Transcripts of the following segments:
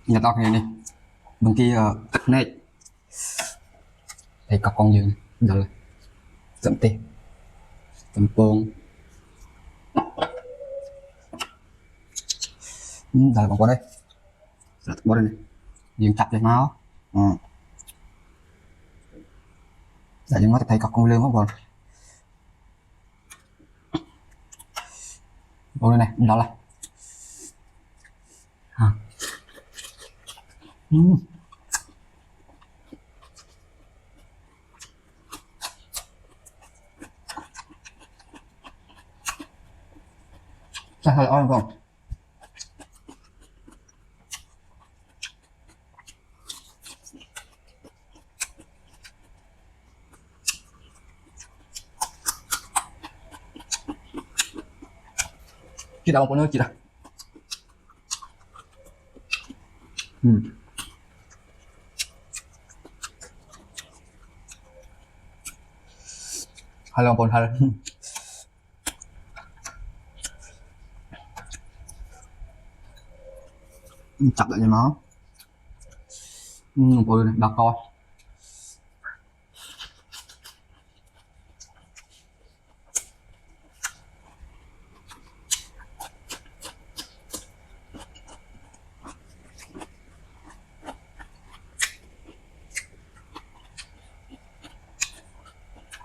nhà tao này này bên kia cắt này thấy có con gì đó là dẫn tê tầm bông đây còn có đây là có đây này dừng chặt lên máu để cho nó thấy có con lươn không còn vô đây này đó là sao hơi oi không chị đâu có nữa chị đâu hai lần còn hai chặt lại cho nó ôi này đọc coi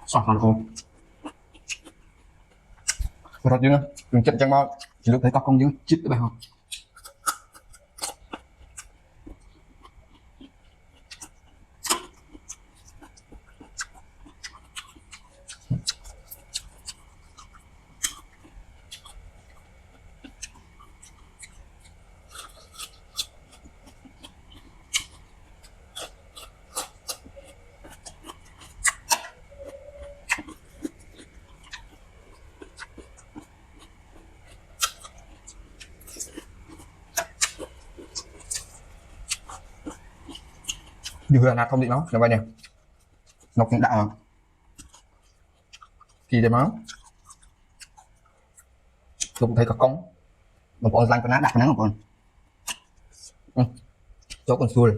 sao còn không rồi chứ đừng chặt chẳng bao chỉ lúc thấy có con dương chích các bạn không vừa là không định nó là vậy nè nó cũng đã kỳ để máu tôi cũng thấy có cống một con lanh con nát đặt nắng một con cho con xuôi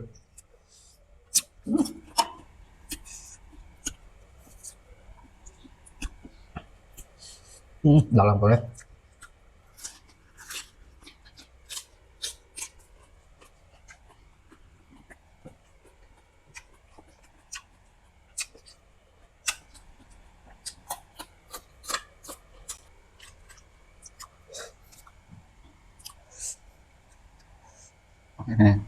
đau lòng con đấy nè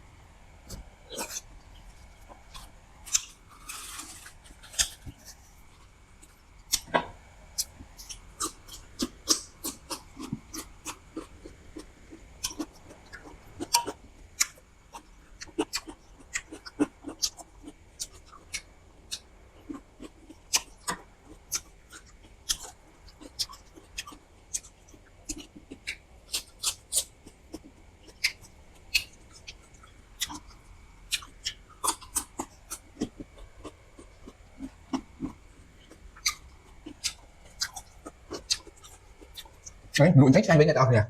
đấy lụi trách xanh với nhà tao kìa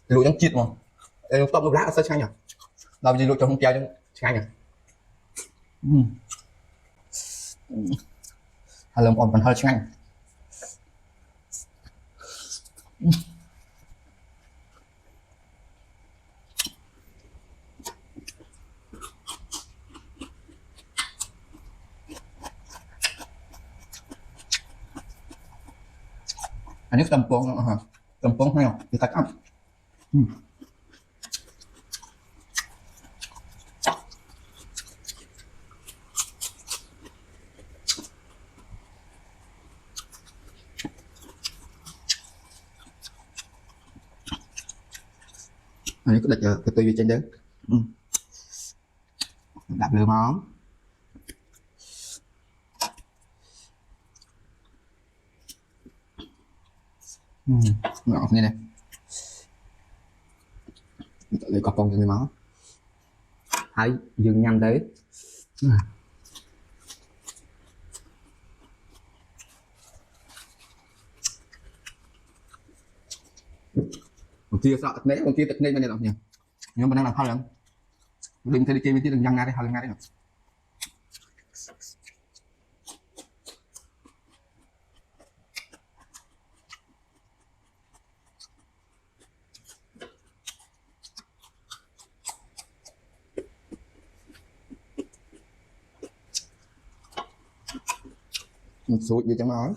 lụi trong chít mà tôm nó rác sao xanh nhỉ làm gì lụi trong không treo trong xanh nhỉ hay là còn hơi xanh anh nước tầm bông hay không thì cách ăn anh có đặt cái tùy trên đấy đặt lửa món ngọt như này lấy có con cho người máu hãy dừng nhanh đấy một kia sao tật nấy một kia tật nấy bên này đọc nhỉ nhưng mà đang làm sao lắm đừng thấy đi kia bên kia đừng nhăn ngay đây, ngay đây. Một số gì chẳng nói.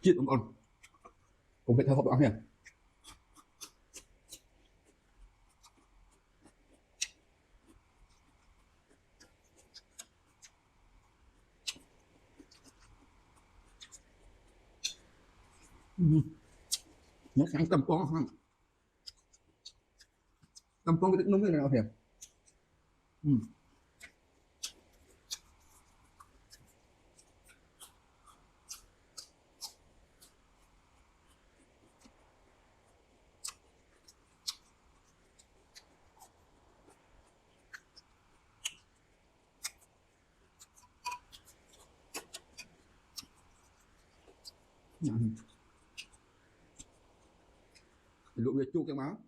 Chết ông con cũng phải theo hộp đó nha. Nó sáng tầm con không? Tầm con cái tính đúng như nào hiểu? Lụa về chua cái máu.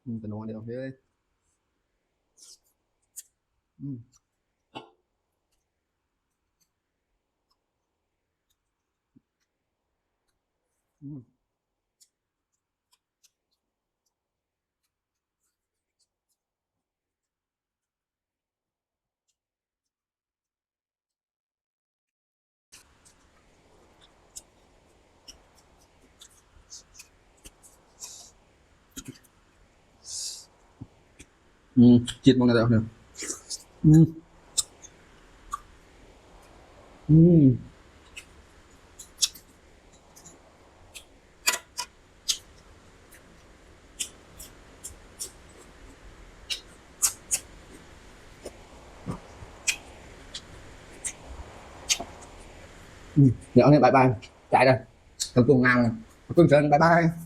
Tao nói đi đâu thế. Chết mọi người đâu nè. Nhớ này bye bye chạy đây tầm tuần nào tuần sơn bye bye.